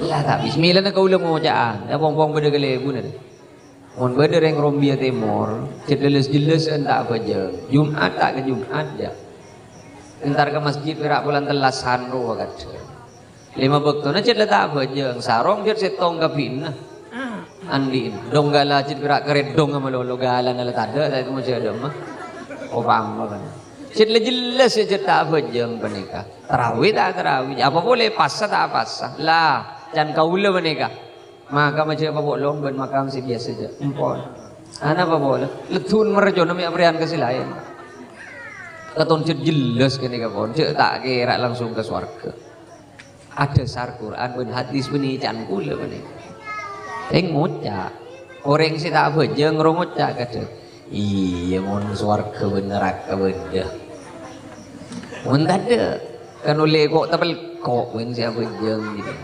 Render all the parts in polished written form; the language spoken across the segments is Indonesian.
Lah tak bismillah nak ulang mau caan. Dah pong-pong beda kali buna. Mun beda reng rombia timur, jelas-jelas entak apa je. Jumat tak ke Jumat je. Entar ke masjid perak bulan telas hanru kata. 5 waktu na ced letak apa je. Sarong ced setong kapin. Andi dong gala ced perak keret dong sama lo gala na letak ada tak mau ced mah. Oh paham kan. Ced jelas ced tak apa je penikah. Tarawih tak tarawih. Apa boleh pasah tak pasah. Lah jangan kau ula menikah. Maka macam apa boleh ben makam si biasa je. Empon. Ana apa boleh? Letun merjo nami aprian kesilayan. Keton ced jelas kene kapon. Ced tak kira langsung ke surga. Ada sar Quran ben hadis beni can kula beni. Eng ngucap. Orang si tak bejeng ngucap kata. Iya mun surga ben neraka benda. Mun ada kan oleh kok tabel kok ben siapa bejeng gitu.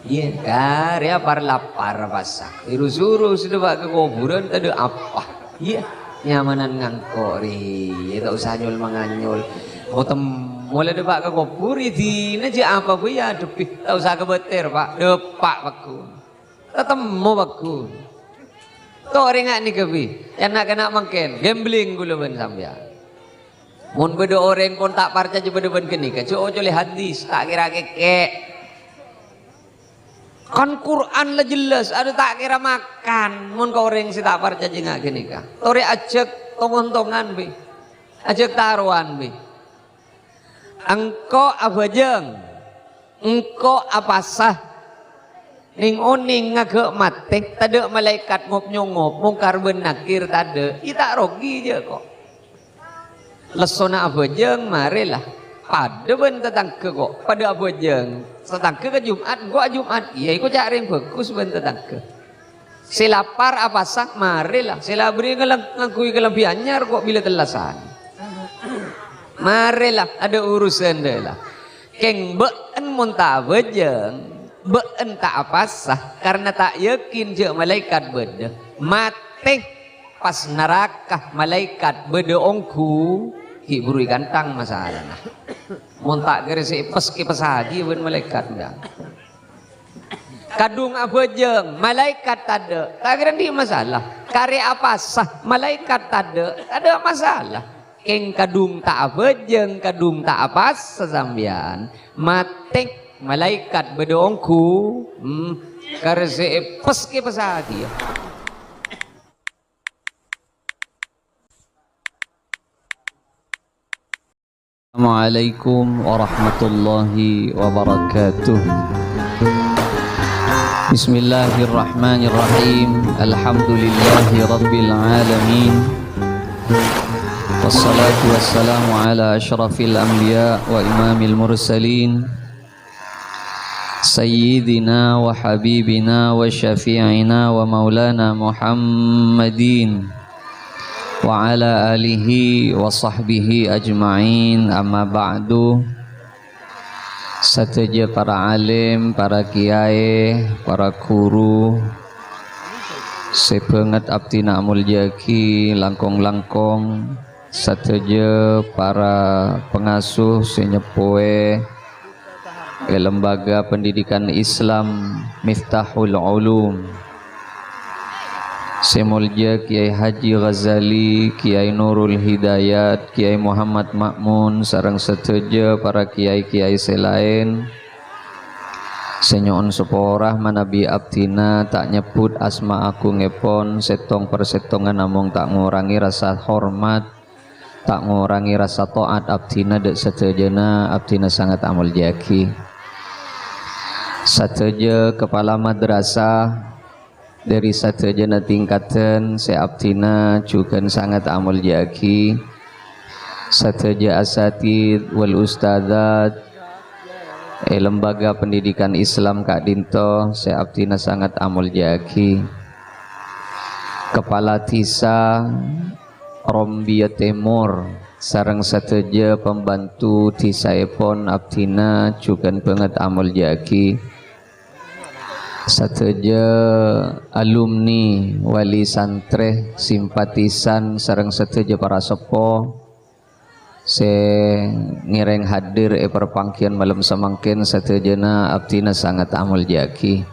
Iya, karya par lapar pasak. Iru-suruh sudah bak ke kuburan tadi apa? Iya, nyamanan ngangkok ri. Tak usah nyul manganyul. Botem mulai depak ke kubur di naja apa bu ya depi. Tak usah ke beter pak. Depak baku. Ketemu baku. Tuh orang ngak ni kebi. Yang nak kena mangken. Gambling gula ben sambian. Mun beda orang pun tak parca je beda ben kini. Kecuali oleh hadis tak kira kekek. Kan Quran lah jelas, ada tak kira makan. Mun kau orang si tak percaya jengak gini kah? Tori ajak tongon-tongan bi, ajak taruhan bi. Engkau apa jeng? Engkau apa sah? Ning oning ngagak mati, tade malaikat ngop nyongop, mungkar ben nakir tade. Ita rogi je kok. Lesona apa jeng? Marilah. Pada ben tetangga kok, pada apa jeng? Tetangga ke Jumat, gua Jumat. Iya, ikut cari yang bagus ben tetangga. Silapar apa sah, marilah. Sila beri ngakui kelebihannya kok bila telasan. Marilah, ada urusan deh lah. Keng been muntah bejeng, been tak apa sah, karena tak yakin je malaikat beda. Mati pas neraka malaikat beda ongku. Hiburu gantang masalah. Montak kira si peski pesagi ben malaikat enggak. Kadung apa jeng malaikat tade. Tak kira di masalah. Karya apa sah malaikat tade. Ada masalah. Keng kadung tak apa jeng kadung tak apa sesambian. Matek malaikat bedongku. Kira si peski pesagi. Assalamualaikum warahmatullahi wabarakatuh. Bismillahirrahmanirrahim. Alhamdulillahi rabbil alamin. Wassalatu wassalamu ala asyrafil anbiya wa imamil mursalin Sayyidina wa habibina wa syafi'ina wa maulana Muhammadin wa ala alihi wa sahbihi ajma'in, amma ba'du. Sateja para alim, para kiai, para guru, sepengat abdi na'mul jaki, langkong-langkong, sateja para pengasuh senyepoe lembaga pendidikan Islam Miftahul Ulum, Semulja Kiai Haji Ghazali, Kiai Nurul Hidayat, Kiai Muhammad Makmun, sareng seteja para kiai-kiai selain. Senyoon seporah manabi abdina tak nyebut asma aku ngepon setong persetongan namung tak ngurangi rasa hormat, tak ngurangi rasa taat abdina dek setejana abdina sangat amal jaki. Sateja kepala madrasah dari sateja tingkatan seabtina juga sangat amal jaki. Sateja asatid wal ustadzat lembaga pendidikan Islam Kak Dinto seabtina sangat amal jaki. Kepala Tisa Rombia Timur sarang sateja pembantu Tisa Epon abtina juga banget amal jaki. Sateja alumni wali santre simpatisan sareng sateja para sepo se ngireng hadir perpangkian malam semangkin satejana abdina sangat amal jaki.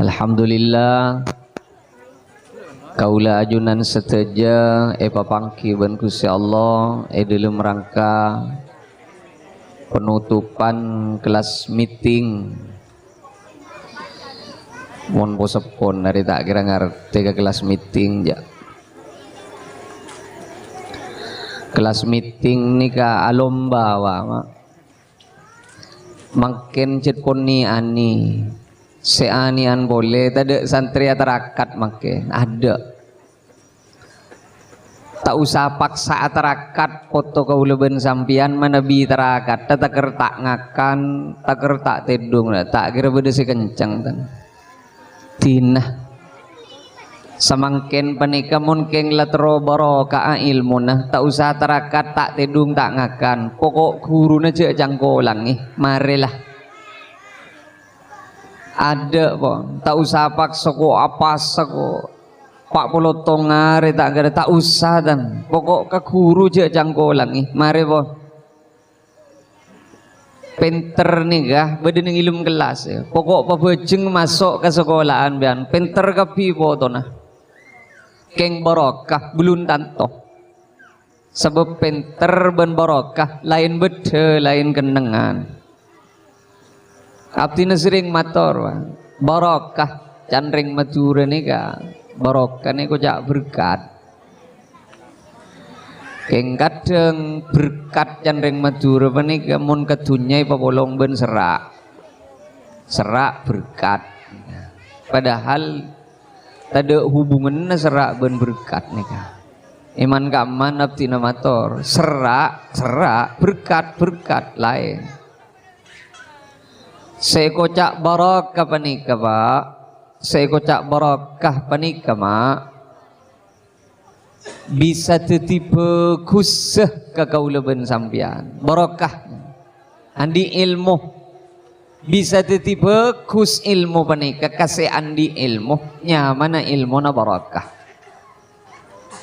Alhamdulillah kaula ajunan seteja papangki ban Gusti Allah dalam rangka penutupan kelas meeting mon posepon dari tak kira ngerti ke kelas meeting ja. Kelas meeting ni ka alomba wa makin cet poni ani seanian boleh tade santri terakat makin ada tak usah paksa terakat foto kaula ben sampian manabi terakat taker tak ngakan taker tak tedung tak kira beda si kencang tan tinah samangken panika mun keng latro barokah ilmu nah tak usah terakat tak tedung tak ngakan pokok guruna cek jangkolang marilah ada po tak usah paksa ko apa sako pak polotong ngare tak ada tak usah dan pokok ke guru cek jangkolang mari po pinter nih kah beden ilmu kelas ya pokok pabejeng masuk ke sekolahan bian pinter kapi po to nah keng barokah belum tanto sebab pinter ben barokah lain beda lain kenengan abdi sering mator barokah canring mature nih kah barokah nih kok jak berkat keng kadang berkat canring mature panika mun kedunyai pabolong ben serak berkat padahal tada hubungannya serak ben berkat nih kah iman kaman abdi namator serak berkat lain saya kocak barokah panika pak saya kocak barokah panika mak bisa tetipe kusah ke kaula ben sampian barokah andi ilmu bisa tetipe kus ilmu panika kasih andi ilmu nyamana ilmu na barakah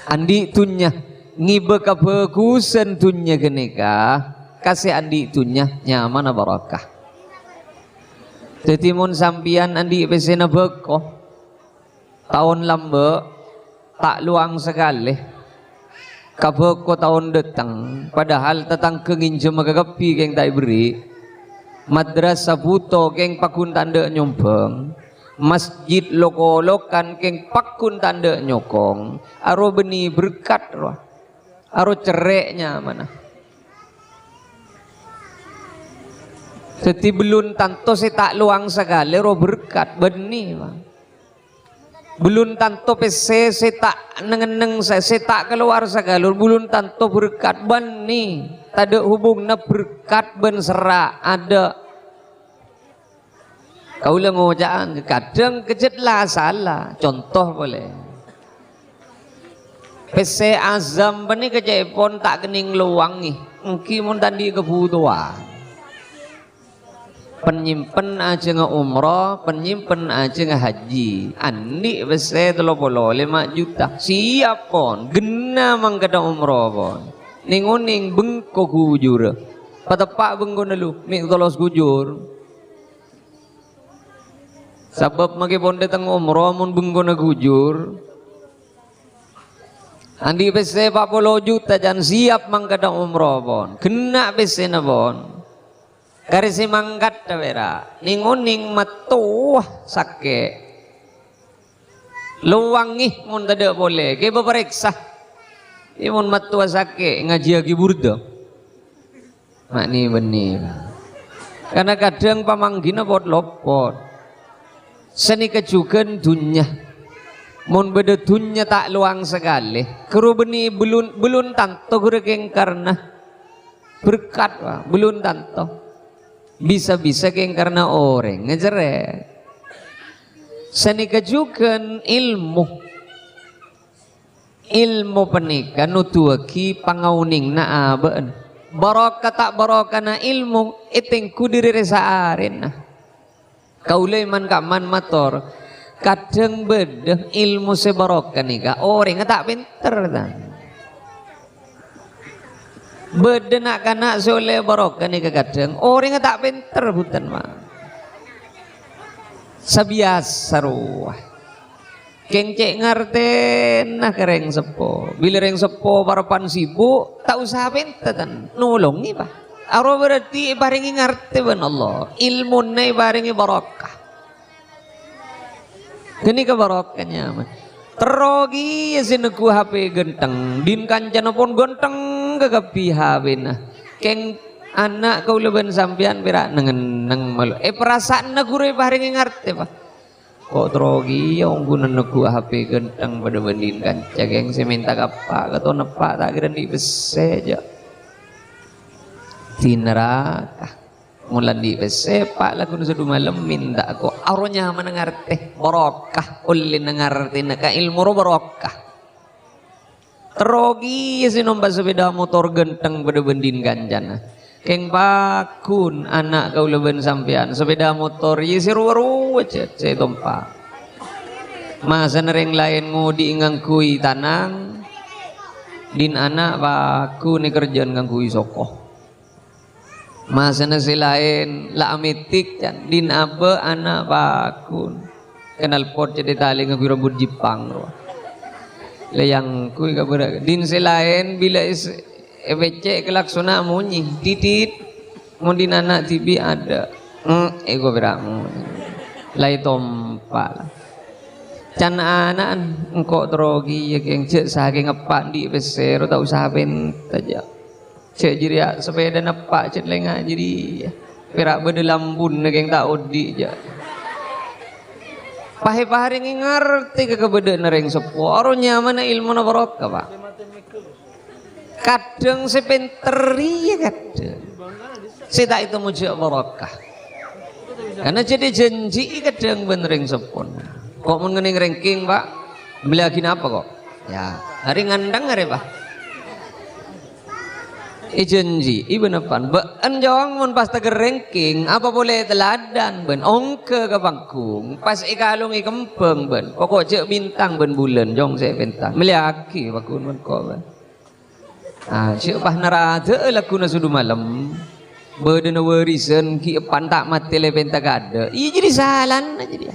andi tunya ngibe ka bagusan tunya genika kasih andi tunya nyamana barakah tetimun sampian andi pesena beko tahun lambe tak luang sekali kabeko tahun datang padahal tatang kenginjem magagapi keng tak beri madrasah buto keng pakun tanda nyombang masjid loko-lokan keng pakun tanda nyokong aro beni berkat roh aro cereknya mana seti belum tanto saya tak luang sekali ro berkat beni belum tanto pese saya tak neng saya tak keluar sekali belum tanto berkat beni ada hubungna berkat ben serak ada kaula ngojaan kadang kejetlah salah contoh boleh pese azam beni kecepon tak kening luang nih engki mun tadi kebutuhan penyimpen aja nge umroh penyimpen aja nge haji andi pese 35 juta siap pon gena mangkada umroh pon ninguning bengko gujur patepak bengko nalu mik tolos gujur sebab maki ponde teng umroh mun bengko na gujur andi pese 40 juta jan siap mangkada umroh pon kena pese na pon karisi mangkat tawera ninguning matuh sake luwangi mun tada boleh ke beperiksa imun matua sake ngaji agi burda makni benih karena kadang pamanggina pot lopot seni kejugan dunya mun beda dunya tak luang sekali keru benih belum tanto kurekeng karena berkat wah belum tanto bisa-bisa keng karena orang ngejere seni kejugan ilmu penika nutuaki pangauning na aben barokah tak barokah na ilmu iting kudiri resaarin kaula iman kaman mator kadang bedeh ilmu sebarokah nika orang tak pinter ta bedenak kanak soleh barokah ni kadang orang yang tak pinter bukan mah sabiasa ruah keng cek ngarten nah kereng sepo bila reng sepo parapan sibuk tak usah pinter nolongi pak aro berarti barengi ngarti ban Allah ilmu nai barengi barokah kini ke barokahnya mah terogi sineku HP genteng din kancana pun genteng kagapi HP nah keng anak kau leben sampian berak nengen malu perasaan na gure barengi ngarti pak kok terogi yang guna neku HP genteng pada banding kanca geng saya minta kapa kata nepak tak kira di bese aja di neraka mulan di bese pak lah kuno sudah malam minta aku aronya mendengar teh barokah ulin ngerti naka ilmu ro barokah terogi si nombak sepeda motor genteng pada banding kancana keng bakun anak kau leben sampean sepeda motor ye siru-ru aja saya tompa masa nereng lain ngudi ingang kui tanang din anak baku ni kerjaan ngang kui sokoh masa nasi lain la amitik can din abe anak bakun kenal pot jadi tali ngang kui rambut Jepang layang kui kabura din selain bila EBC kelaksana munyi titit mundin anak tibi ada ego beramu lai tompa can anak engkau terogi ya geng cek saking ngepak di besero tak usah bentaja cek jiria sepeda nepak cek lengah jadi perak bedelambun geng tak odi ja pahe-pahe ngerti kekebeda nereng sepo aronya mana ilmu na barokah pak kadang sepenteri ya kadang saya tak itu mujib barokah karena jadi janji kadang benereng sepon kok mengenai ranking pak beli lagi apa kok ya hari ngandang hari pak janji ibu napan ben jawang mon pas tager ranking apa boleh teladan ben ongke ke pangkung pas ikalung ikempeng ben pokok cek bintang ben bulan jong saya bintang meliaki pakun ben kok ben cik pah narada laku na sudu malam berdena warisan ki pantak mati lepen tak ada iya jadi salan aja dia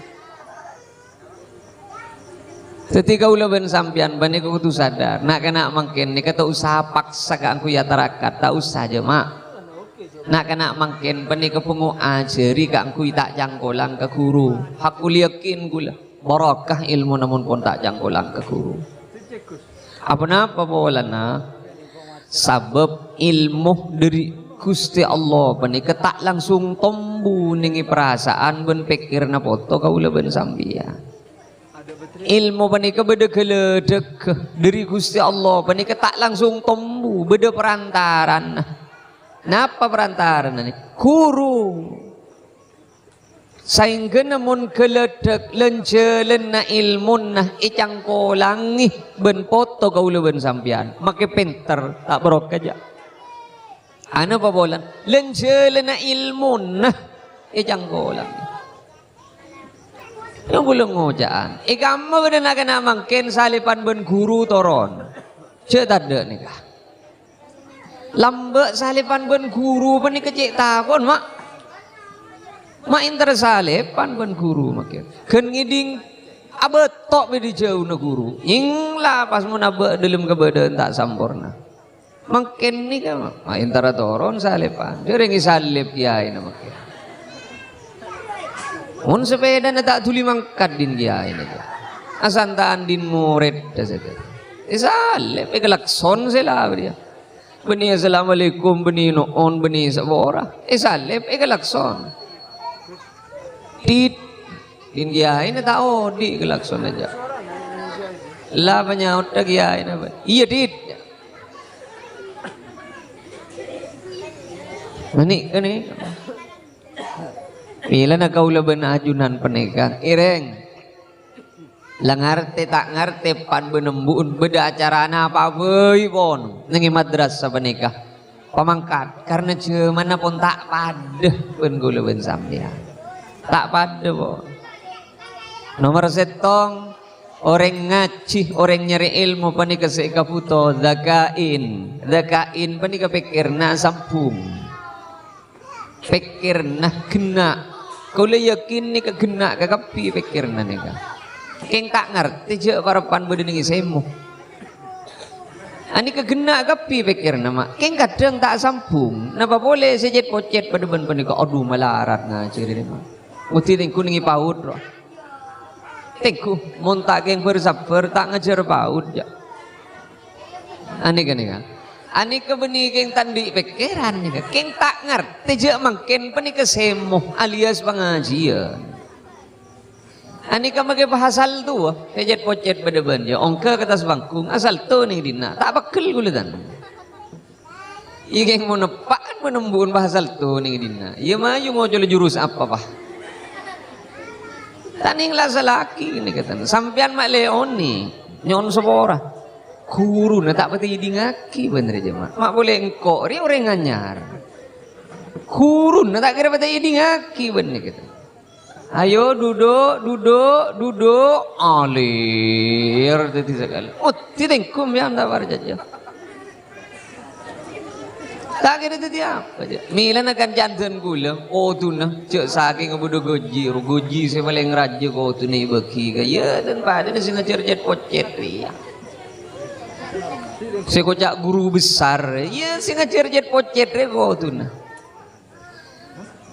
ketika ulah ben sampian ban aku tu sadar nak kena mangken ni kata usaha paksa ka angku ya tarakat tak usah aja mak nak kena mangken ban ni kepungu ajeri ka angku tak jangkolang ke guru aku yakin gula barakah ilmu namun pun tak jangkolang ke guru apa bolana sabab ilmu dari Gusti Allah panika tak langsung tombu ningi perasaan ben pikirna foto kaula ben sambian ilmu panika beda geledeg dari Gusti Allah panika tak langsung tombu beda perantaran napa perantaran ini guru saingga namun geledeg lenjelen na ilmun nah icang kolangi ben foto kaula ben sampian make pinter tak barokah aja ana apa bolan lenjelen na ilmun nah icang kolangi yang belum ngojaan ikama beda nak kena mangken salipan ben guru toron cek tanda nikah lambe salipan ben guru ben kecek takon mak intersalipan ben guru makin kan ngiding abetok bedi jauh na guru ing lah pas mun abe dalam kebedan tak sampurna makin ni kan intara toron salipan dia rengi salip kiai na makin mun sepeda na tak tuli mangkat din kiai na asantaan din murid dah saja salip kelakson sila dia beni assalamualaikum beni noon beni sabora salip kelakson tit din kiai na tao di kelakson aja lah penyaut dah kiai na iya tit ini pila na kaula ben ajunan penikah ireng lang ngarte tak ngarte pan benembuun beda acara apa beuy pon nengi madrasah penikah pamangkat karena mana pun tak padeh ben kula ben sampean tak pada po nomor setong Orang ngaji, orang nyari ilmu pani kesek kaputo zakain. Zakain pani kepikir na sampung. Pikir nah kena. Kau le yakin ni kena kakapi pikir na ni ka. Keng tak ngerti je parapan beden ngi semu. Ani kegena kapi pikir nama. Keng kadang tak sambung. Napa boleh sejet pocet pada ben pani ka aduh malarat ngaji ni mah. Muti tengku ningi paut roh. Tengku montak keng bersabar tak ngejar paut ya. Ani kan. Ani kebeni keng tandi pikiran ni ka. Keng tak ngerti je mangken pani kesemuh alias pengajian. Ani ka make bahasal tu sejet pocet pada ben ya. Ongka kata sebangkung asal tu ni dina tak bakal guledan. Iya keng mau nepak menembun bahasal tu ni dina. Iya mah yu mau jurus apa bah. Taning lah salaki ni kata. Sampian mak leoni nyon sebora. Guru na tak pati dingaki bener aja mak. Mak boleh engkau ri orang nganyar. Guru na tak kira pati dingaki bener kata. Ayo duduk alir tadi sekali. Oh tidengkum ya anda warjanya. Tak kira tadi apa aja. Milan akan jantan gula. Oh tu nah cek saking abudu goji saya paling raja kau tu nih beki ya dan pada ni sini cerjet pocet ya. Saya kocak guru besar ya sini cerjet pocet kau tu nah.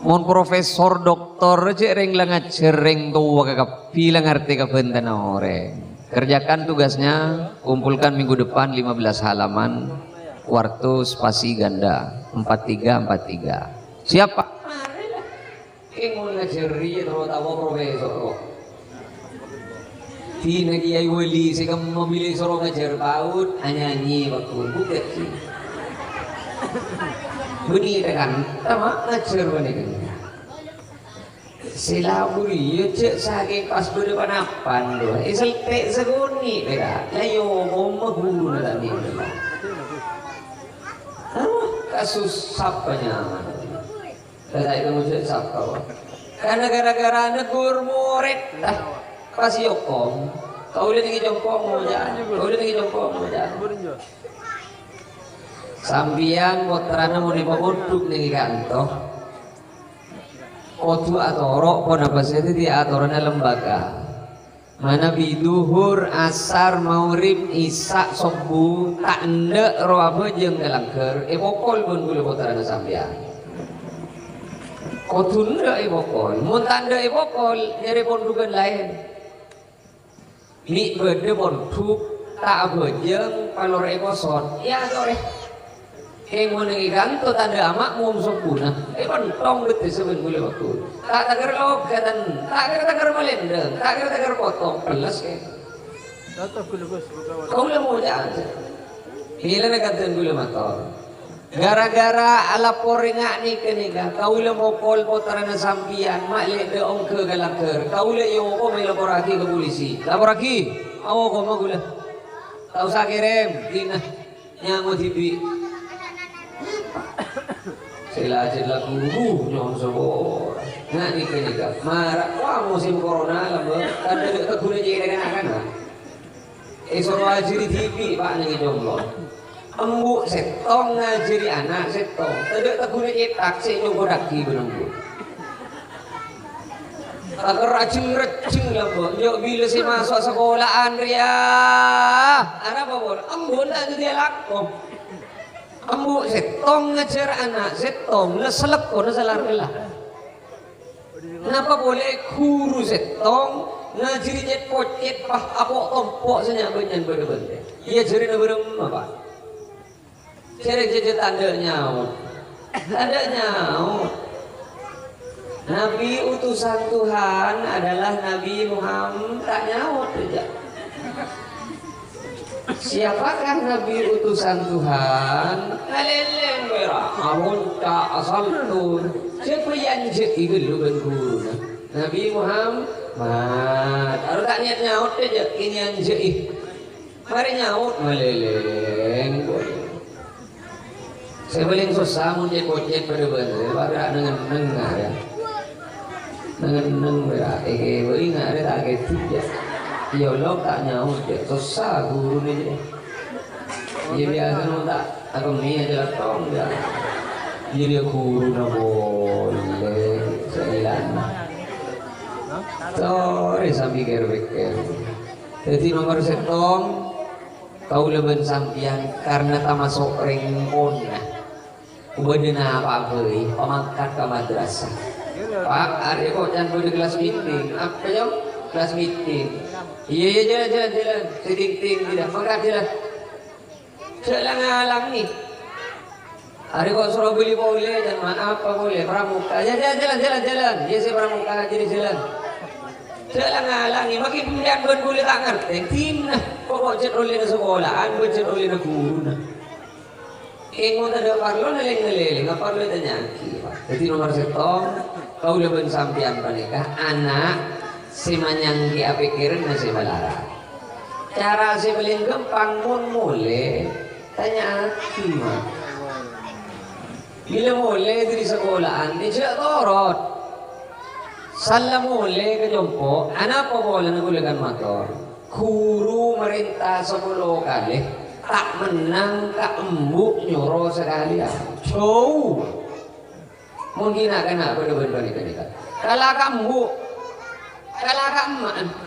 Mon profesor doktor cek reng langat cereng tua kakak pilang arti kebentan orang. Kerjakan tugasnya, kumpulkan minggu depan 15 halaman, waktu spasi ganda 4343. Siapa? Marilah. Keng mau ngajari terutama profesor. Tina kiai wali saya kamu memilih sorong ngajar paut nyanyi waktu bukan sih. Buni kan, sama ngajar bani kan. Silaburi yo cek saking pas berdepan doh. Selte seguni beda. Layo ngomong guru tadi. Kasus sapanya. Saya itu mesti sapa. Karena gara-gara negur murid kasih yokong. Kau udah tinggi jongkong aja. Sambian motrana mau dipoduk nih kantor. Otu atorok pon apa sih di atorannya lembaga. Mana biduhur asar maurib isak subuh tak ndek roh apa jeung galangker pokol pun boleh motrana sambian. Otu ndek pokol, mun tanda pokol nyari pondukan lain. Ni bede ponduk tak bejeng palor ekosot. Ya sore. Yang mau nengikan tu tanda amak mau sempurna. Pentong betul sebenarnya boleh waktu. Tak tagar loketan, tak tagar melendeng, tak tagar potong, pelas ke. Kau le mau jalan. Bila nak kata dulu motor. Gara-gara ala poringak ni kenika, kau le mau kol potaran sampian, mak le de ongke galangker. Kau le yo ko may lapor lagi ke polisi. Lapor lagi. Awo ko mo gula. Tahu sakirem, dina nyango tibi. Sila guru nyon sobor. Nah ni kenika. Marah wah musim corona lama. Ada dekat guna jadi kan. Esok ajiri TV pak nengi jomblo. Embu setong ngajari anak setong. Tidak tegune cetak sik nyoba daki benunggu. Tak rajin lah bo. Yo bila si masuk sekolahan ria. Ana apa bo? Embu tak jadi lakon. Embu setong ngajar anak setong leselek ko salar lah. Kenapa boleh guru setong ngajari cet pocet pah apok tompok senya benyan berde-berde. Iya jari na berem apa? Ciri-ciri tanda nyaut. Nabi utusan Tuhan adalah Nabi Muhammad tak nyaut saja. Siapakah Nabi utusan Tuhan? Kaleleng merah, amunta asal tu. Siapa yang jadi geluban guru? Nabi Muhammad. Kalau tak niat nyaut saja, ini yang jadi. Mari nyaut meleleng. Saya paling susah menjadi kocek pada bener, pada neng ya, neng ya, boleh nggak ada tak gitu ya. Ya Allah tak nyaut dia, susah guru ni je. Dia biasa nak tak, aku ni aja tong dia. Dia guru nak boleh selan. Sorry sampai kerbeker. Jadi nomor setong kau leben sampian karena tak masuk ringkon. Ubedena apa beri, pemangkat ke madrasah. Pak, hari kau jangan boleh kelas meeting. Apa jom? Kelas meeting. Iya jalan. Ting tidak. Mangkat jalan. Jalan ngalang ni. Hari kau suruh beli boleh dan apa boleh pramuka. Jalan. Dia si pramuka jadi jalan. Jalan ngalang ni. Makin pindah boleh tak ngerti. Tina. Kau cet oleh na sekolahan, cet oleh na guru na. Ingon ada parlo neleng, apa parlo tanya. Jadi nomor setong kau leben sampian panikah anak si manyangki apikiran masih balara. Cara si paling gampang mun mule tanya aki mah. Bila mule dari sekolahan dia torot. Salam mule ke jompo, anak apa boleh nagulikan motor. Guru merintah 10 kali tak menang tak embuk nyoro sekali jauh mungkin akan apa benar nikah kalau kamu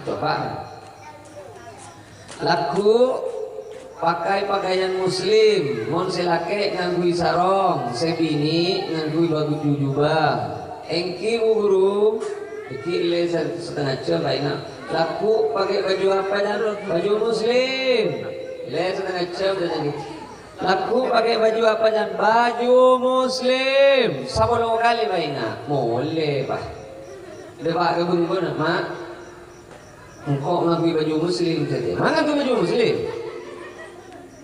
coba laku pakai pakaian muslim mon selake nganggu sarong sebini nganggu baju jubah engki guru iki setengah jam baiknya laku pakai baju apa dan baju muslim les setengah jam dan laku pakai baju apa dan baju muslim 10 kali baiknya boleh pak depak kebun mak engkau ngakui baju muslim saja mana ngakui baju muslim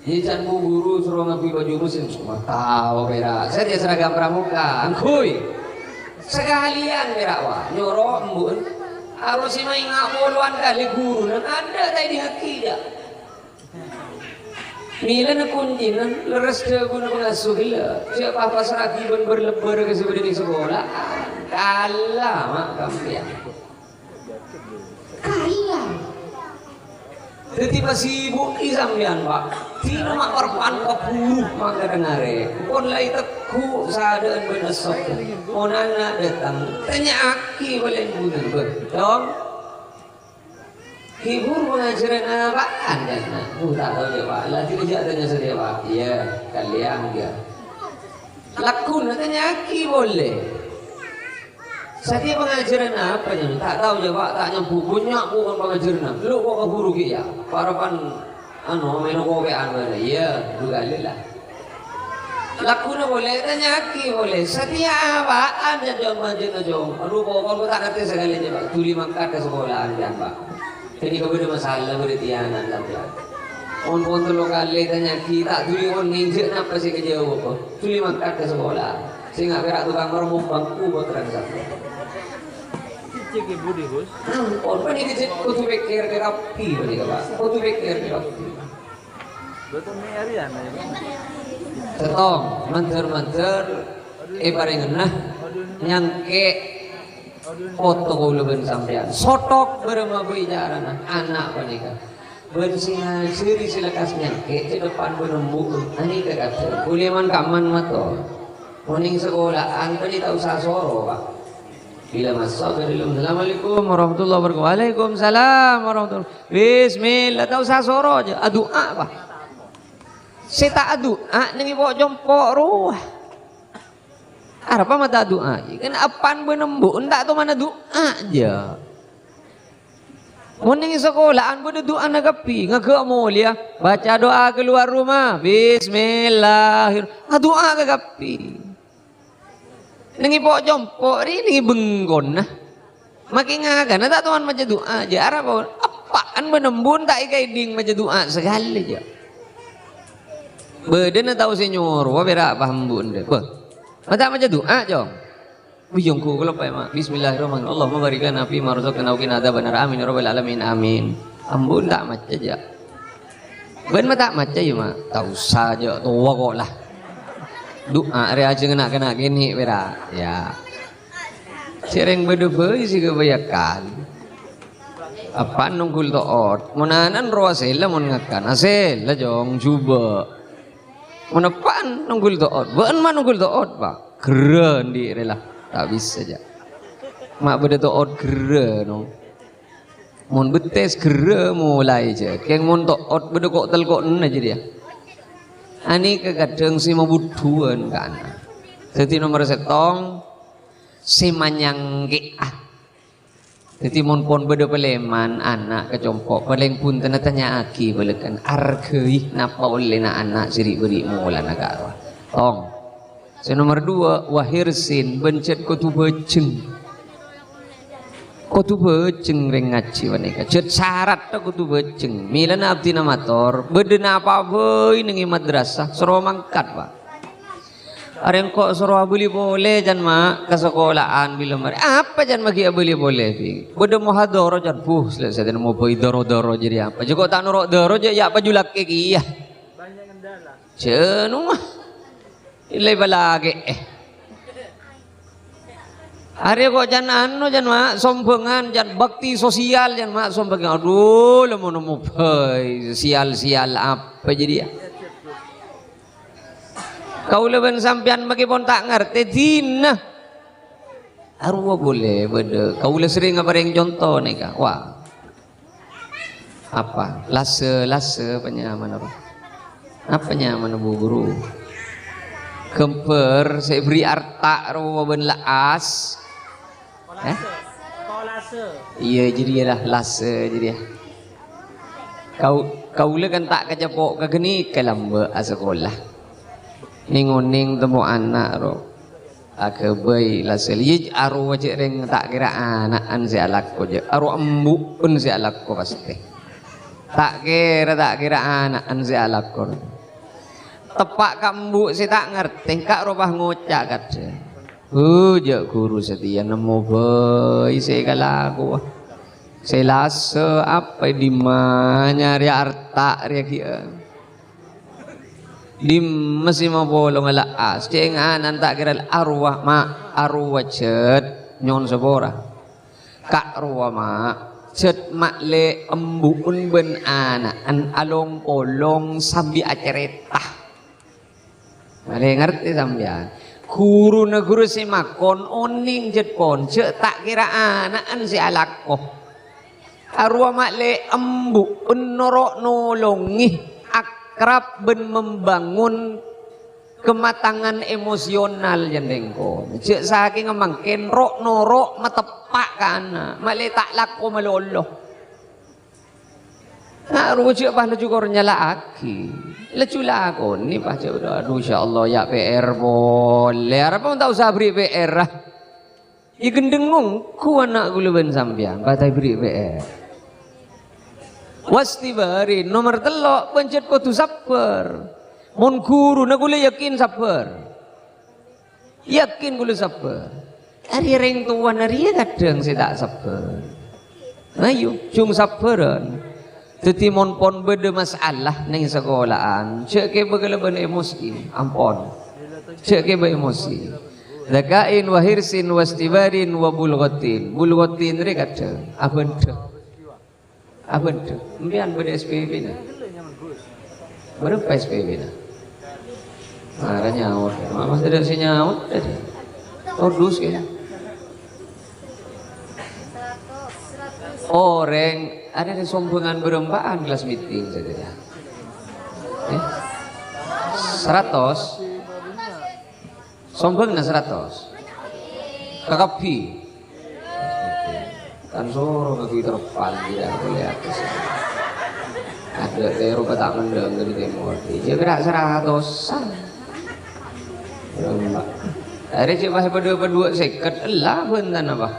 Jican guru suruh ngakui baju muslim semua tahu berak saya dia seragam pramuka ngakui sekalian berak wah nyoro embun harus si main ngapoluan kali guru dan ada tadi ngaki dah Mila na kunjinan, leres ke guna pengasuh gila. Siapa apa seragiban berlebar ke sebelah di sekolah. Kalah mak kampian. Kalah. Jadi masih sibuk sampean pak. Tidak mak perpan kepuluh maka dengare. Pun lai teku sadaan benesok. Mon anak datang. Tanya aki boleh bunuh betul. Hibur pengajaran apaan dan tak tahu dia pak. Lah tidak tanya saya pak. Iya kalian dia. Lakun tanya aki boleh. Saya pengajaran apa nya? Tak tahu je pak. Tak nyampu banyak bukan pengajaran. Lu kok guru kia? Parapan meno kok ke anu. Iya dua kali lah. Lakun boleh tanya aki boleh. Setia apaan ya jom manjin jom. Aduh kok tak ngerti sekali je pak. Tuli mangkat ke sekolahan dia pak. Jadi kau beri masalah beri tianan sampai. On tu lokal tanya kita tuli on nginjek apa sih kejauh apa? Tuli mangkat ke sekolah. Sehingga perak tukang meremuk bangku buat terang sampai. Cik ibu di bos. On pani kecil kutu pikir kerapi beri apa? Kutu pikir kerapi. Betul ni hari ana ya. Setong manter paling nah nyangke foto kau leben sampean sotok berema bicara anak panika bensingan siri silakas nyangke di depan berembuk ani kata kuliaman kaman mato morning sekolah angkali tak usah soro pak bila masuk ke dalam assalamualaikum warahmatullahi wabarakatuh waalaikumsalam warahmatullahi bismillah tak usah soro aja doa pak saya tak doa nengi bawa jempok ruah apa mata doa kan apaan benembu entak tu mana doa aja Muning sekolahan pada doa nagapi ngagak mulia baca doa keluar rumah bismillahirrahmanirrahim doa kagapi nengi pok jompok ini benggon nah makin ngagan tak tuan baca doa aja arah apaan benembun tak ikai ding baca doa sekali aja beden tahu senyor wa berak paham bun deh mata macam doa jom. Bujungku kalau pak mak. Bismillahirrahmanirrahim. Allah memberikan api marzaqna wa qina adzabannar. Amin ya rabbal alamin. Amin. Ambun tak macam aja. Ben mata macam ya mak. Tahu saja tua kok lah. Doa re aja kena gini bera. Ya. Sering berdua sih kebanyakan. Apa nunggul toot? Munanan ro asela mun ngakan. Asela jong coba. Munapan nunggul toot? Bukan man nunggul toot pak. Keren di rela. Tak bisa aja. Mak beda toot keren no. Mun betes keren mulai je. Keng mun toot beda kok tel kok aja dia. Ani kegadeng si mabutuan kan. Jadi nomor setong si manyang ah. Jadi mon pon beda peleman anak kecompok paling pun tanya aki balekan arkei napa oleh na anak siri beri mula negara. Tong. Si nomor 2 wahirsin bencet ko tu beceng. Ko tu beceng reng ngaji waneka. Cet syarat ko tu beceng. Milan abdi na mator beda na apa boy nengi madrasah suruh mangkat pak. Areng kok suruh beli boleh jan mak ke sekolahan bila mari apa jan magi beli boleh pi beda muhadhara jan selesai dan mau boy doro jadi apa juga tak nurok doro ya apa julak ke iya Banyak kendala. cenu mah ilai balage Are kok jan anu jan mak sombongan jan bakti sosial jan mak sombongan aduh lemu nemu boy sial apa jadi ya kau leben sampian makipun tak ngerti dina arwah boleh beda kau le sering apa yang contoh nih kak wah apa lase penyaman apa nyaman bu guru kemper saya beri arta arwah ben laas iya jadi lah lase jadi kau le kan tak kejapok ke geni kelamba sekolah ninguning temu anak ro akabai lasel yij aru wajib reng tak kira anak si alak ko je aru embu pun si alak ko pasti tak kira anak si alak ko tepak kambu si tak ngerti kak robah ngocak kata je guru setia nemu boy si kalaku si lase apa di mana ria arta ria kia di masih mau bolong ala as cenganan tak kira arwah ma arwah cet nyon sebora kak arwah ma cet mak le embun ben anak an along polong sambi acereta male ngerti sambian guru na guru si makon oning cet pon cet tak kira anak an si alako arwah mak le embun norok nolongi kerap ben membangun kematangan emosional jendengko cek saking ngemangken rok norok matepak kana male tak lako malolo nah rujuk bah leju kor nyala aki leju lako ni bah cek udah aduh insyaallah ya PR boleh apa tak usah beri PR lah ya gendengong ku anak gulu ben sampean batai beri PR wastibari nomor telok pencet kudu sabar mon guru na gule yakin sabar yakin gule sabar ari reng tuan ari kadang si tak sabar ayo cung sabaran dadi mon pon beda masalah ning sekolahan cek ke begeleben emosi ampon cek ke be emosi zakain wa hirsin wastibarin wa bulghatin ri kadang abente apa itu? Mbian pada SPB ni. Berapa SPB ni? Ada nyaut. Mas tidak si nyaut tadi. Tordus kayaknya. Orang ada di sombongan berembaan kelas meeting saja. 100. Sombongnya 100. Kakapi. Kan soro bagi terpal tidak boleh atas ada tero tak mendeng dari timur dia gerak 100-an ada cik bahasa berdua seket lah bentan apa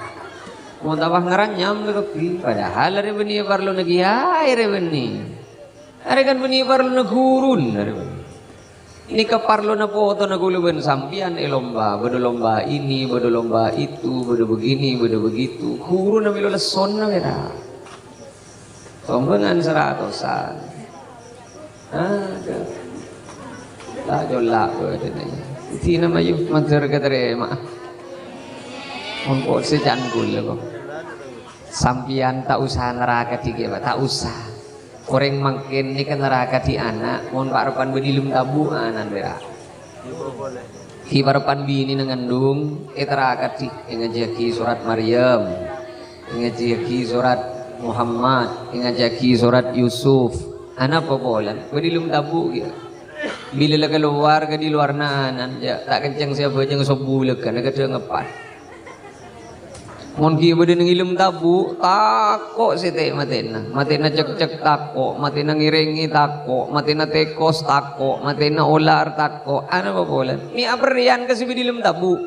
mau tambah ngeranyam ke kepi padahal ada benih parlo negi air benih ada kan benih parlo negurun ada benih ini ke parlo na foto na guluban sampian lomba bedo lomba ini bedo lomba itu bedo begini bedo begitu guru na milola son na beda sombongan 100-an ada tak jolak beda nanya iti na mayu mantar ka tere ma on po si janggul ko Sampian tak usah neraka dikit, tak usah. Orang makin ni ke neraka di anak, mohon pak repan bedilum tabu anan berak. boleh. Ki parapan bini nangandung, neraka di ngajaki surat Maryam, ngajaki surat Muhammad, ngajaki surat Yusuf. Anak apa bolan? Bedilum tabu gitu. Bila lah keluar ke di luar nanan, tak kencang siapa jangan sobu lekan, nak kata ngepat. Mon ki bade nang ilum tabu takok sete matena cek takok matena ngirengi takok matena tekos takok matena olar takok ana apa bolan mi abrian ke sibi ilum tabu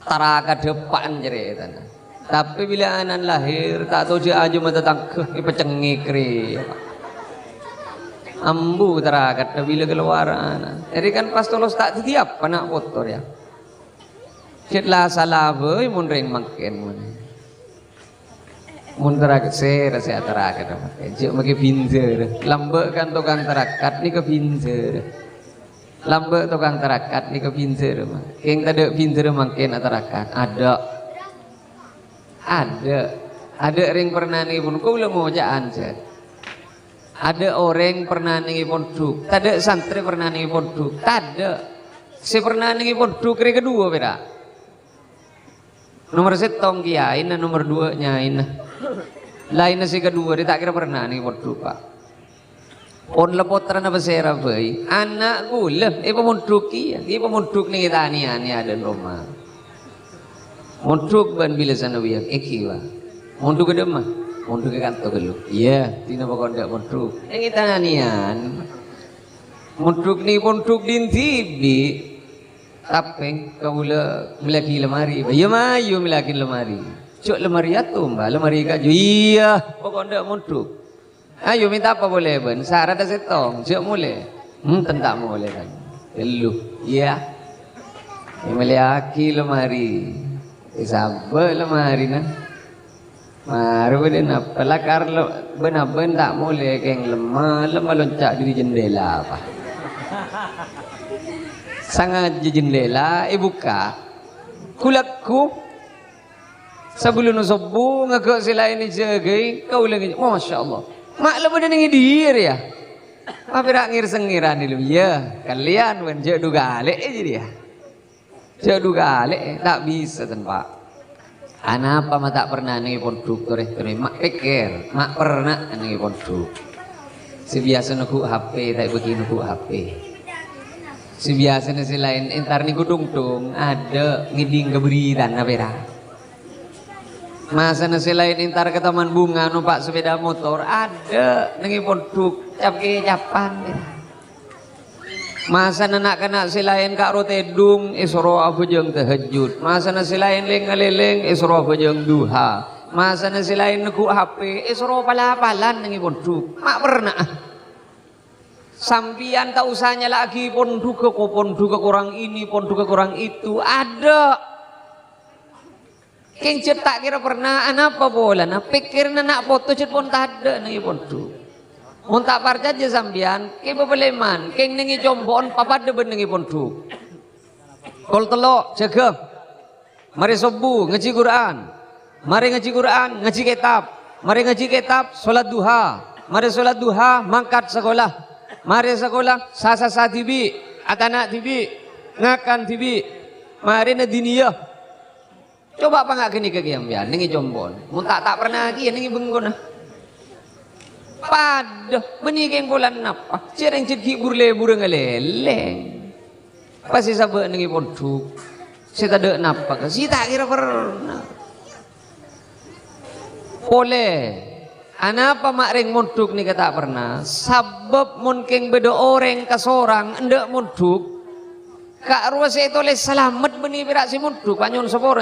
taraka depan jeretan tapi bila anan lahir tak tahu dia aja mata tangke pecengi kri ambu tarakat bila keluar anak jadi kan pas tolos tak tiap anak kotor ya. Citlah salah boy mun ring makin mun terakat saya terakat makin cik maki pinter lambe kan tukang terakat ni ke pinter lambe tukang terakat ni ke pinter yang tadi pinter makin terakat ada ring pernah ni pun kau mau jaan ada orang pernah ni pun duk ada santri pernah ni pun duk ada si pernah ni pun duk kiri kedua beda. Nomor setong kiain dan nomor 2 nyain. Lain si kedua dia tak kira pernah nih bodoh pak. On lepotran apa sera boy. Anak gula, pemunduk kia, pemunduk nih kita ni ada rumah. Munduk ban bila sana biar ekiwa. Munduk ke demah, munduk ke kantor gelu. Iya, tina pokok ndak munduk. Yang kita nian. Munduk nih munduk dintibi. Tapeng kau melaki lemari, ya mayu melaki lemari. Cuk lemari atu mbak, lemari kaju. Iya, pokok ndak munduk. Ayo minta apa boleh ben? Syarat setong, cuk mulai. Tentak boleh kan. Elu, iya. Melaki lemari, sabar lemari nah. Maru ben apa? Lakar ben tak boleh keng lemah loncat di jendela apa? Sangat jendela buka kulakku sebelum sobu ngagak selain jagai kau lagi masya Allah mak lepas dengan dir ya apa ngir sengiran dulu ya kalian menjadi gale jadi ya jadi gale tak bisa tanpa anak apa mak tak pernah nih ponduk mak pikir mak pernah nih ponduk sebiasa nukuk HP tak begini nukuk HP si biasanya si lain entar nih gudung ada ngiding keberitan apa masa nasi lain entar ke taman bunga numpak sepeda motor ada nengi ponduk cap capan masa nak kena si lain kak rotedung isro apa jeng tahajud masa nasi lain leng isro apa jeng duha masa nasi lain nekuk HP isro pala-palan nengi ponduk mak pernah sampian tak usahnya lagi ponduk ke kurang ini ponduk ke kurang itu ada keng cetak kira pernah anak apa bola nah pikir nak foto cet pun tak ada nengi ponduk mun tak parja aja sampian ke bebeleman keng nengi jombon papat de nengi ponduk kol telok jaga mari sobu ngaji Quran mari ngaji Quran ngaji kitab mari ngaji kitab salat duha mari salat duha mangkat sekolah mari sekolah sasa tibi atana tibi ngakan tibi mari na diniyah coba apa nggak kini kegiambian nengi jombon mun tak pernah lagi nengi bengkona padah benih keng bulan apa cereng cedki burle bureng leleng pasti sabar nengi ponduk saya tak ada napa si tak kira pernah boleh anak apa mak ring munduk ni kata pernah sabab mungkin beda orang ke seorang ndak munduk kak ruas itu oleh selamat benih berak si munduk nyon sepora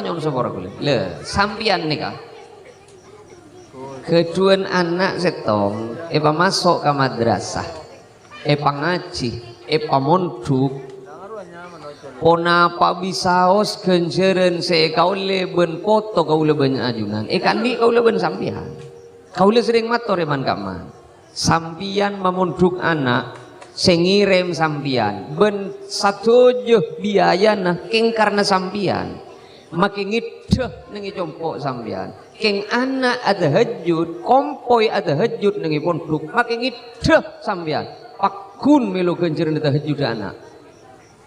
boleh le sampian nih kak keduan anak setong masuk ke madrasah ngaji munduk Ponapa bisaos kenjeren kau leben foto kau leben ajunan kan di kau leben sampian kau le sering mator eman kaman sampian memunduk anak sengirem sampian ben satu je biaya nah king karena sampian makin ngideh nengi compok sampean keng anak ada hajud kompoi ada hajud nengi pondok makin ngideh sampean pakun melu kenceran ada hajud anak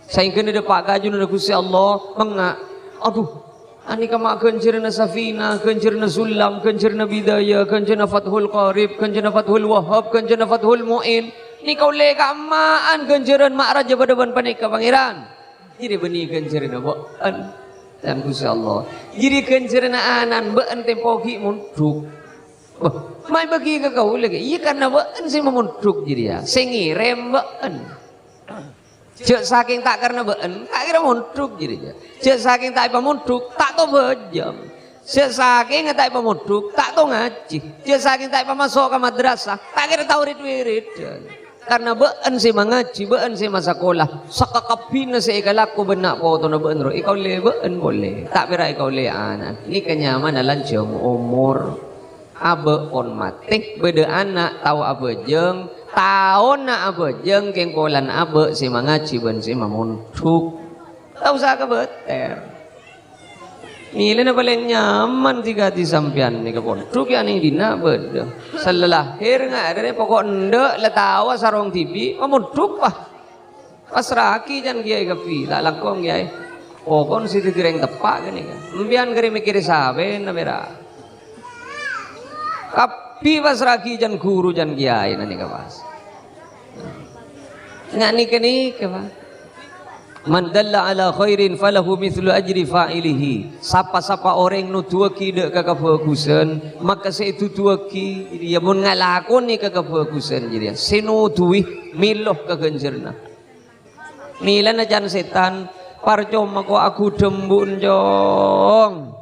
saya kena ada pak gajun ada Gusti Allah mengak aduh ani kama kencerna Safina kencerna Sulam kencerna Bidayah kencerna Fathul Qarib kencerna Fathul Wahhab kencerna Fathul Mu'in ni kau leka amaan kenceran mak raja badaban panika pangeran jadi benih kencerna baan dan Gusti Allah jadi kencerna anan baan tempoki munduk mai bagi ke kau lagi iya karena baan sih memunduk jadi ya sengirem baan cek saking tak karena been tak kira munduk jadi cek saking tak apa munduk tak to bejam cek saking tak apa munduk tak to ngaji cek saking tak apa masuk ke madrasah tak kira tahu wirid karena been si mengaji been si masa sekolah sakakapina si ikalaku benak po to na been ro ikaw le been boleh tak pira ikaw le anak ini kenyamanan lancung umur abe on matik beda anak tahu abe jeng tahun na abe jeng kengkolan abe si mengaji ben si mamunduk tahu sa ka beter nila na paling nyaman tiga di sampian ni kaponduk yan ni dina beda salalahir nga ada pokok ndek letawa sarong TV mamunduk pa pasraki jan kiai kapi tak langkong kiai pokon si tireng tepak gini kan mbian gari mikir sabe na bera kapi pasraki jan guru jan kiai nani kapas ngani kene kapa man dalla ala khairin falahu mithlu ajri fa'ilihi sapa-sapa orang nu tuaki dek kakabagusan maka seitu tuaki dia mun ngalakoni kakabagusan jadi sinu tuwi miloh kagenjerna milan ajan setan parcoma ko aku dembun jong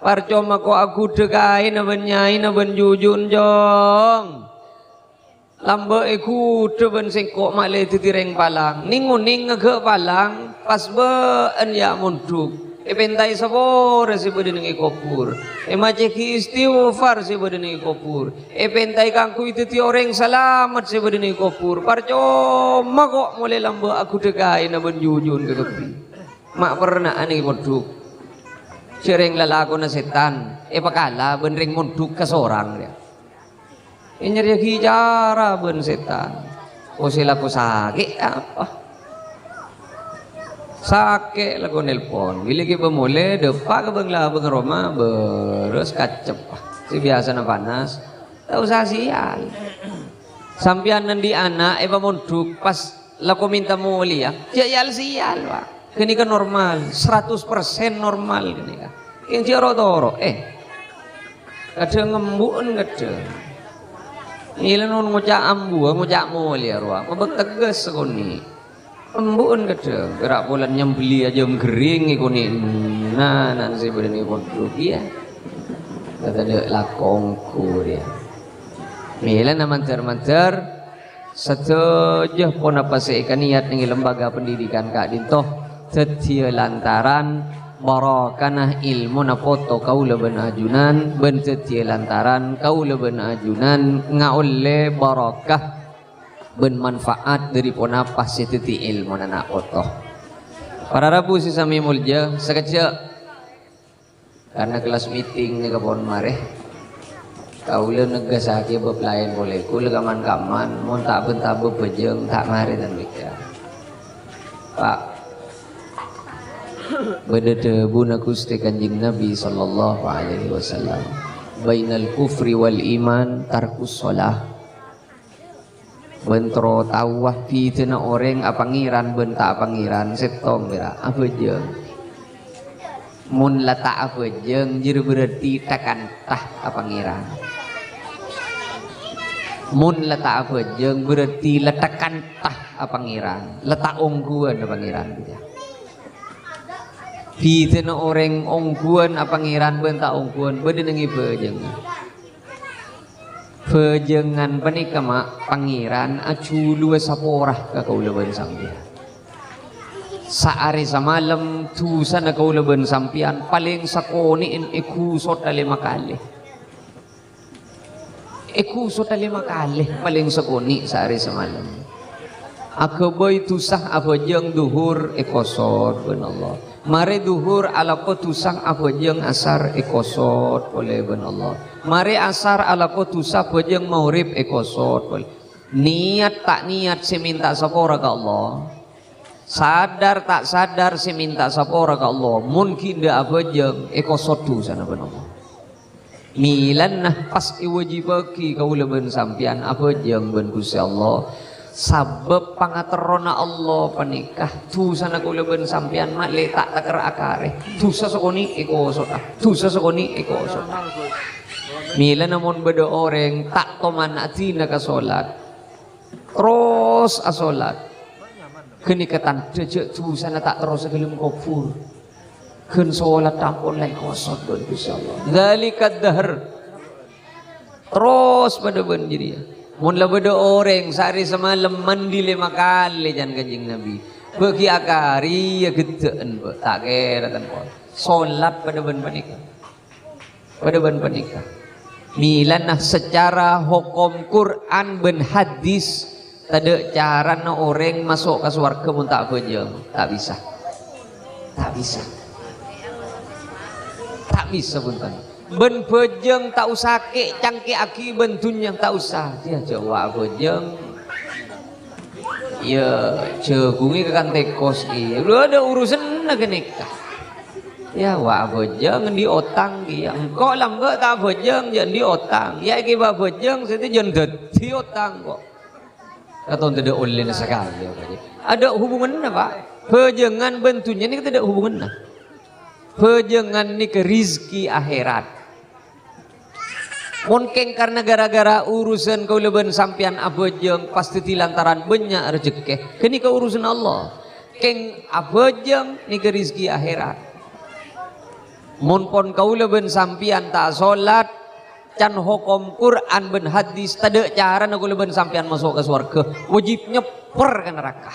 parcoma ko aku dekai na ben nyai na ben jujun jong lamba iku ben sengkok male titireng palang ninguning ngege palang pas been ya munduk pentai sabor si beden ngi kopur mace ki istighfar si beden ngi kopur pentai kangku itu ti orang selamat si beden ngi kopur parcoma kok mulai lamba aku dekai na ben jujun ke kepi mak pernah ani munduk cereng lalako na setan pakala ben ring munduk ka sorang dia ini nyeri cara ben setan o sila ko sakit apa sakit lagu nelpon bila kita mulai depak ke bangla bang Roma beres kacep si biasa na panas tak usah sial sampian nanti anak munduk pas laku minta mulia jayal sial pak kini kan normal 100% normal kini kan yang jero toro kadang ngembun kadang Ila nun ngucak ambu, ngucak mulia ruang, mabek tegas sekoni. Embun kadang, gerak bulan nyembeli aja mengering ikuni. Nah, nanti badan ikut dia. Kata dek lakongku dia. Ila na mantar-mantar, setujuh pun apa seikan niat dengan lembaga pendidikan Kak Dintoh, setia lantaran barakanah ilmu na foto kau leben ajunan bencetia lantaran kau leben ajunan ngaulle barakah ben manfaat dari ponapa seteti ilmu na foto para rabu si sami mulja sekecil karena kelas meeting ni kapon mare kau le negasake bepelayan boleh ku legaman kaman mon tak bentar bepejeng tak mare dan mikir Pak Bada buna kusti kanjing Nabi sallallahu alaihi wasallam bainal kufri wal iman tarkus shalah bentro tawah pitena orang apangiran benta apangiran setong bera apa jeung mun lata apa jeung jir berarti takan tah apangiran mun lata apa jeung berarti letakan tah apangiran letak ongguan apangiran gitu pitena orang ongguan apangiran benta ongguan bedenengi pejengan panika mak pangeran acu dua saporah ka kaula ben sampean saare samalam tu sana kaula ben sampean paling sakoniin iku sota 5 kali iku sota 5 kali paling sakoni saare samalam akaboy tusah apa jeng duhur ekosor ben Allah Mari duhur ala ko tusang apajeng asar ekosot oleh ben Allah. Mari asar ala ko tusa apajeng maurib ekosot oleh. Niat tak niat si minta sapora ke Allah. Sadar tak sadar si minta sapora ke Allah. Mungkin dah apajeng ekosot tu sana ben Allah. Milan nah pas iwajib bagi kau leben sampian apajeng ben Gusti Allah. Sabab pangaterona Allah panikah tu sana kau leben sampian mak letak takar akare tu sasokoni ekosot tu sasokoni ekosot. Mila namun beda orang tak toman atina ka solat terus asolat kenikatan cecek tu sana tak terus kelim kufur ken solat tampon lain kosot don insyaallah zalikad dahr terus pada ben jadi mun la beda orang sehari semalam mandi 5 kali jan kanjing Nabi bagi akari ya gedeun tak kira kan solat pada ben panikah pada ben panikah milanah secara hukum Quran ben hadis tada cara na orang masuk ke surga mun tak bejeng tak bisa punten ben bejeng tak usah ke cangke aki bentun yang tak usah dia jawa bejeng ya cegungi ke kan tekos udah ada urusan nak nikah ya wa bejeng di otang dia engkau lambat tak bejeng jangan di otang ya kiba bejeng situ jangan di otang kok atau tidak oleh sekali ada hubungan apa bejengan bentunya ini tidak hubungan bejengan ni ke rizki akhirat mungkin karena gara-gara urusan kau leben sampian abejeng pasti lantaran banyak rezeki kini ke urusan Allah keng abejeng ni ke rizki akhirat mun pon kau leben sampian tak solat can hukum Quran ben hadis tada cara kau leben sampian masuk ke surga wajib nyeper ke neraka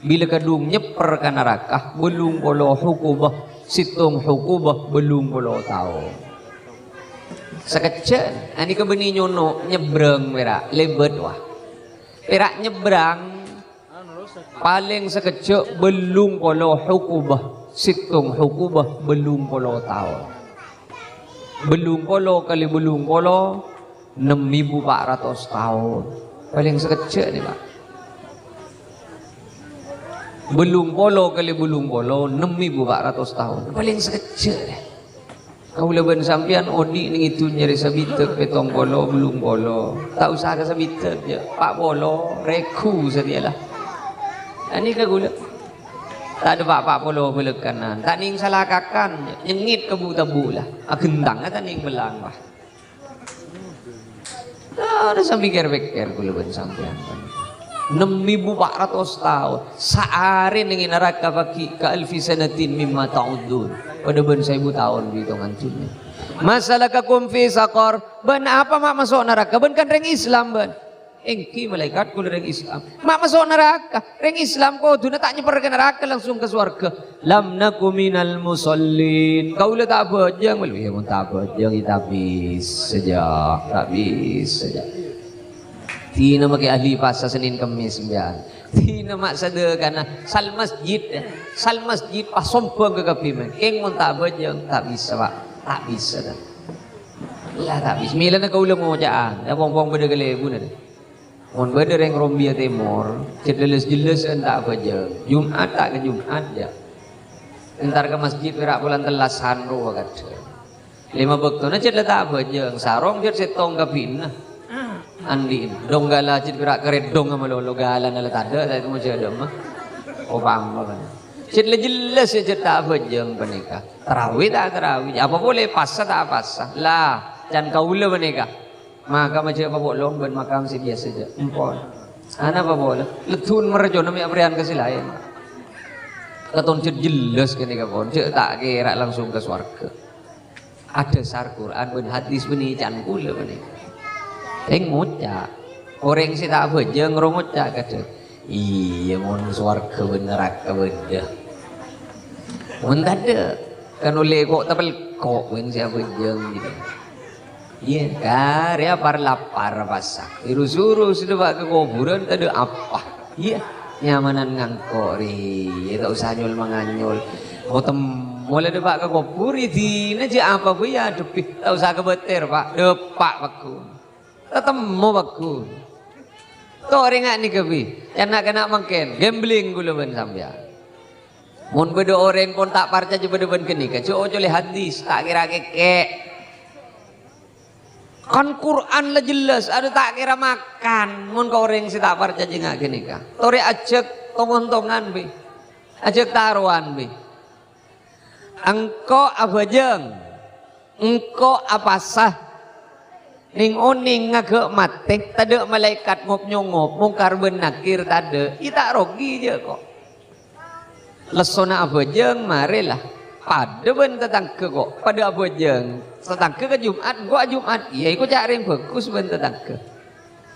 bila kadung nyeper ke neraka belum polo hukubah situng hukubah belum polo tahu sekecil ini kebeni nyono nyebrang perak lebet wah perak nyebrang paling sekecil belum polo hukubah situng hukubah belum polo tahu belum polo kali belum polo 6.400 tahun paling sekecil ni pak belum polo kali belum polo 6.400 tahun paling sekecil kau leben sampian odi ni itu nyari sabitek petong polo belum polo tak usah ke sabitek je pak polo reku sedialah ini ke gula tak ada pak polo belekanan tak ning salah kakan nyengit ke bu lah gendang tak ning belang bah tak ada sampikir-pikir kau leben sampian 6.400 tahun sehari dengan neraka bagi ka alfi sanatin mimma ta'udun pada ben 1000 tahun hitungan dunia masalah kakum fi saqar ben apa mak masuk neraka ben kan reng Islam ben engki malaikat kul reng Islam mak masuk neraka reng Islam ko tu tak nyeper ke neraka langsung ke surga lam nakum minal musallin kau le tak bejeng ya mun tak bejeng tapi sejak tak bisa sejak tina makai ahli pasar Senin Kamis sembilan tina mak sada karena sal masjid pas sompong ke kapimen keng mun tak bejeng tak bisa pak tak bisa dah lah tak bisa milan kau ulang ngojaan ya pong beda kali guna dah mun beda reng rombia timur jelas tak bejeng Jumat tak ke Jumat ya entar ke masjid perak bulan telasan ro kata 5 bektona cedela tak bejeng sarong jet setong kapina andin dong gala cid gerak keredong sama lo gala nala tada saya tu macam ada mah obang kan cid jelas ya cid tak bejeng panika tarawih tak tarawih apa boleh pasah tak pasah lah jangan kau ula panika maka macam apa boleh ben makam si biasa je empon ana apa boleh letun merjo nami aprian kasih lain katon cid jelas kenika pon cid tak kira langsung ke surga ada sar Quran ben hadis beni jangan kula panika Teng ngucap orang si tak bejeng orang ngucap kata iya mun swarga neraka beda mun tak ada kan oleh kok tabel kok wen si bejeng gitu iya karya par lapar pasak irus-urus sudah ke kuburan tak ada apa iya nyamanan ngangkok ri tak usah nyul manganyul botem mulai depak ke kopuri di naja apa bu ya depi tak usah ke betir pak depak baku ketemu baku tuh ringat nih kebi yang nak kena makin gambling gula ben sambil mun beda orang pun tak parca je beda ben kini ke coba hadis tak kira kekek kan Quran lah jelas ada tak kira makan mun kau orang si tak parca je ngak kini ka tori ajak tongon-tongan bi ajak taruhan bi engkau apa jeng engkau apa sah ning oning ngagek mate tade malaikat ngop nyongop mungkar ben nakir tade ita rogi je kok lesona apa jeng marilah pada ben tetangke kok pada apa jeng tetangke ke Jumat gua Jumat iya iku cari yang bagus ben tetangke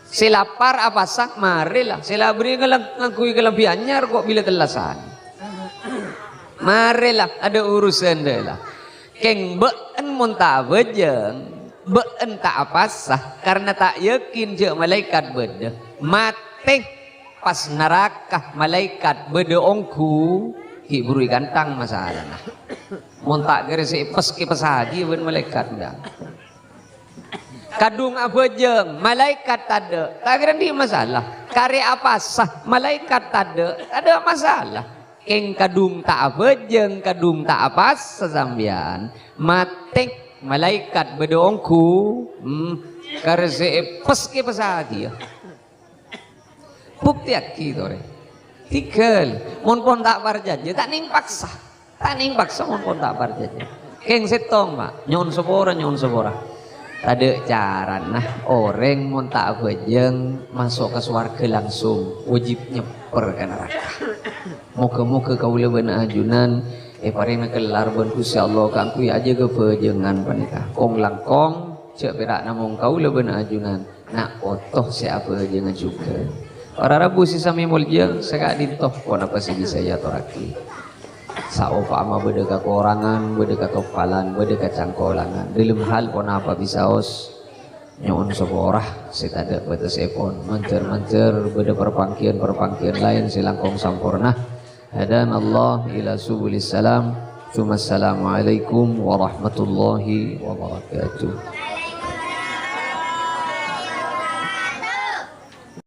silapar apa sak marilah sila beri ngakui kelebihannya kok bila telasan marilah ada urusan deh lah keng been muntah bejeng been tak apa sah karena tak yakin je malaikat beda mati pas neraka malaikat beda ongku ki buru gantang masalah nah montak kira si pes ki pesagi ben malaikat dah kadung apa jeng malaikat tade tak kira di masalah karya apa sah malaikat tade ada masalah keng kadung tak apa jeng kadung tak apa sesambian mati malaikat bedongku kare si pes ki pesagi bukti aki tore tikel mun pon tak parjaje tak ning paksa mun pon tak parjaje keng setong mak nyon sepora tade cara nah orang mun tak bejeng masuk ke surga langsung wajib nyeper ke neraka moga-moga kaula ben ajunan pareng kelar ben Gusti Allah kangku aja ke bejengan panika kong langkong cek perak namung kaula ben ajunan nak otoh siapa jangan juga para rabu si sami muljeng seka dintoh pon apa sih bisa ya toraki saopa ama beda kekorangan beda kekepalan beda kecangkolangan dalam hal pon apa bisa os nyon seborah setada batas epon mancer beda perpangkian lain silangkong sampurna hadan Allah ila subulis salam Assalamualaikum warahmatullahi wabarakatuh.